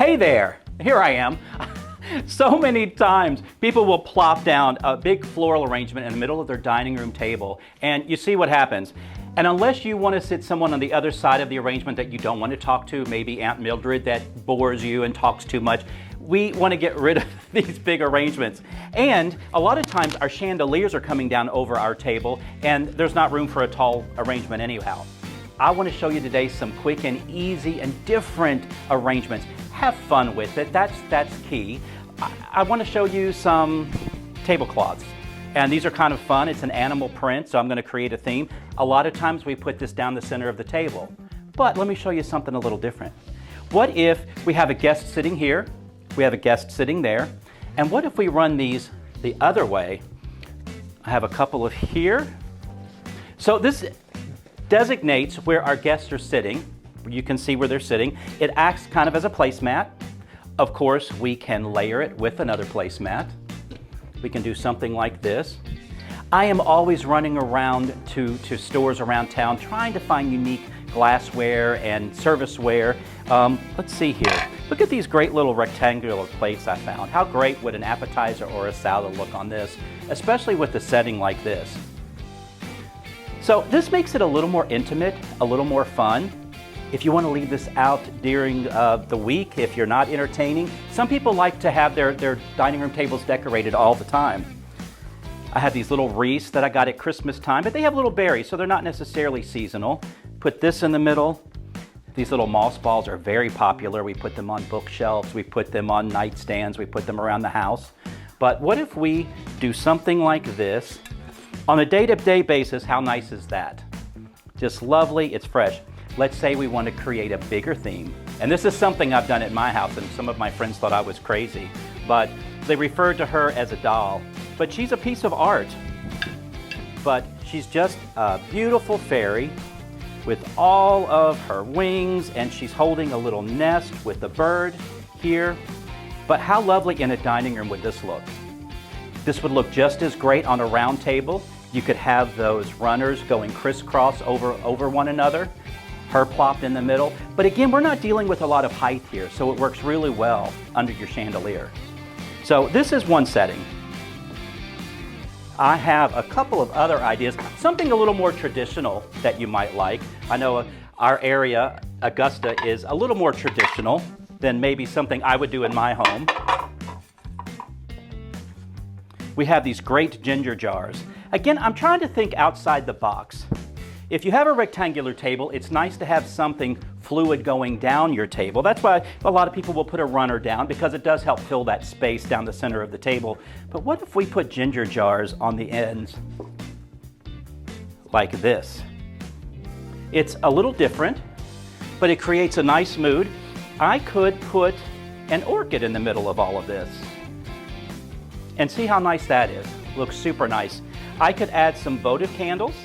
Hey there, here I am. So many times people will plop down a big floral arrangement in the middle of their dining room table, and you see what happens. And unless you want to sit someone on the other side of the arrangement that you don't want to talk to, maybe Aunt Mildred that bores you and talks too much, we want to get rid of these big arrangements. And a lot of times our chandeliers are coming down over our table and there's not room for a tall arrangement anyhow. I want to show you today some quick and easy and different arrangements. Have fun with it, that's key. I want to show you some tablecloths. And these are kind of fun. It's an animal print, so I'm going to create a theme. A lot of times we put this down the center of the table. But let me show you something a little different. What if we have a guest sitting here, we have a guest sitting there, and what if we run these the other way? I have a couple of here. So this designates where our guests are sitting. You can see where they're sitting. It acts kind of as a placemat. Of course, we can layer it with another placemat. We can do something like this. I am always running around to stores around town trying to find unique glassware and serviceware. Let's see here. Look at these great little rectangular plates I found. How great would an appetizer or a salad look on this, especially with a setting like this? So this makes it a little more intimate, a little more fun. If you want to leave this out during the week, if you're not entertaining, some people like to have their dining room tables decorated all the time. I have these little wreaths that I got at Christmas time, but they have little berries, so they're not necessarily seasonal. Put this in the middle. These little moss balls are very popular. We put them on bookshelves, we put them on nightstands, we put them around the house. But what if we do something like this? On a day-to-day basis, how nice is that? Just lovely, it's fresh. Let's say we want to create a bigger theme. And this is something I've done at my house, and some of my friends thought I was crazy, but they referred to her as a doll. But she's a piece of art. But she's just a beautiful fairy with all of her wings, and she's holding a little nest with a bird here. But how lovely in a dining room would this look? This would look just as great on a round table. You could have those runners going crisscross over one another. Her plopped in the middle. But again, we're not dealing with a lot of height here, so it works really well under your chandelier. So this is one setting. I have a couple of other ideas, something a little more traditional that you might like. I know our area, Augusta, is a little more traditional than maybe something I would do in my home. We have these great ginger jars. Again, I'm trying to think outside the box. If you have a rectangular table, it's nice to have something fluid going down your table. That's why a lot of people will put a runner down, because it does help fill that space down the center of the table. But what if we put ginger jars on the ends like this? It's a little different, but it creates a nice mood. I could put an orchid in the middle of all of this. And see how nice that is. Looks super nice. I could add some votive candles.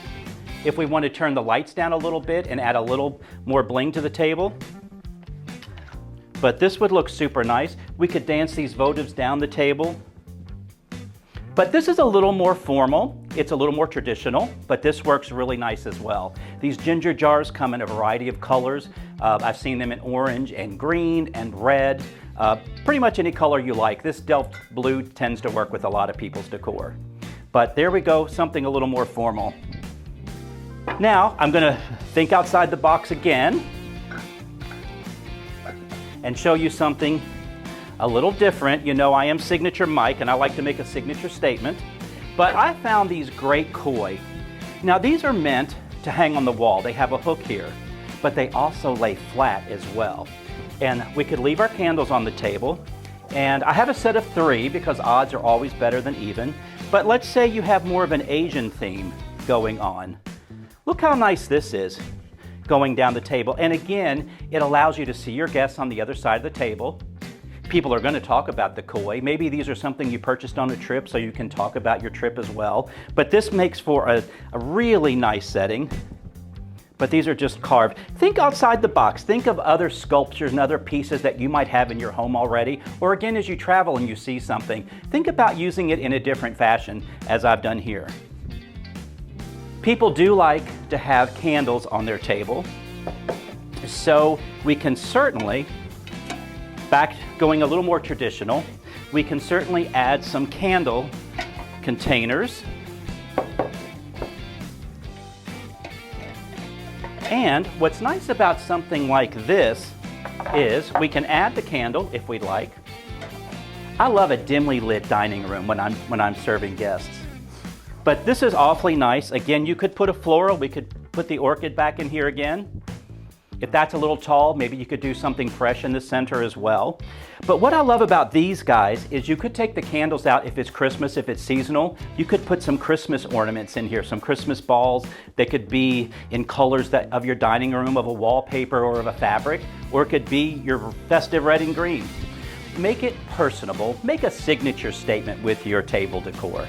If we want to turn the lights down a little bit and add a little more bling to the table. But this would look super nice. We could dance these votives down the table. But this is a little more formal. It's a little more traditional, but this works really nice as well. These ginger jars come in a variety of colors. I've seen them in orange and green and red. Pretty much any color you like. This Delft blue tends to work with a lot of people's decor. But there we go, something a little more formal. Now, I'm going to think outside the box again and show you something a little different. You know, I am Signature Mike, and I like to make a signature statement. But I found these great koi. Now, these are meant to hang on the wall. They have a hook here, but they also lay flat as well. And we could leave our candles on the table. And I have a set of 3 because odds are always better than even. But let's say you have more of an Asian theme going on. Look how nice this is going down the table. And again, it allows you to see your guests on the other side of the table. People are going to talk about the koi. Maybe these are something you purchased on a trip, so you can talk about your trip as well. But this makes for a really nice setting. But these are just carved. Think outside the box. Think of other sculptures and other pieces that you might have in your home already. Or again, as you travel and you see something, think about using it in a different fashion, as I've done here. People do like to have candles on their table, so we can certainly Back going a little more traditional, we can certainly add some candle containers. And what's nice about something like this is we can add the candle if we'd like. I love a dimly lit dining room when I'm serving guests. But this is awfully nice. Again, you could put a floral, we could put the orchid back in here again. If that's a little tall, maybe you could do something fresh in the center as well. But what I love about these guys is you could take the candles out if it's Christmas, if it's seasonal. You could put some Christmas ornaments in here, some Christmas balls. They could be in colors of your dining room, of a wallpaper or of a fabric, or it could be your festive red and green. Make it personable. Make a signature statement with your table decor.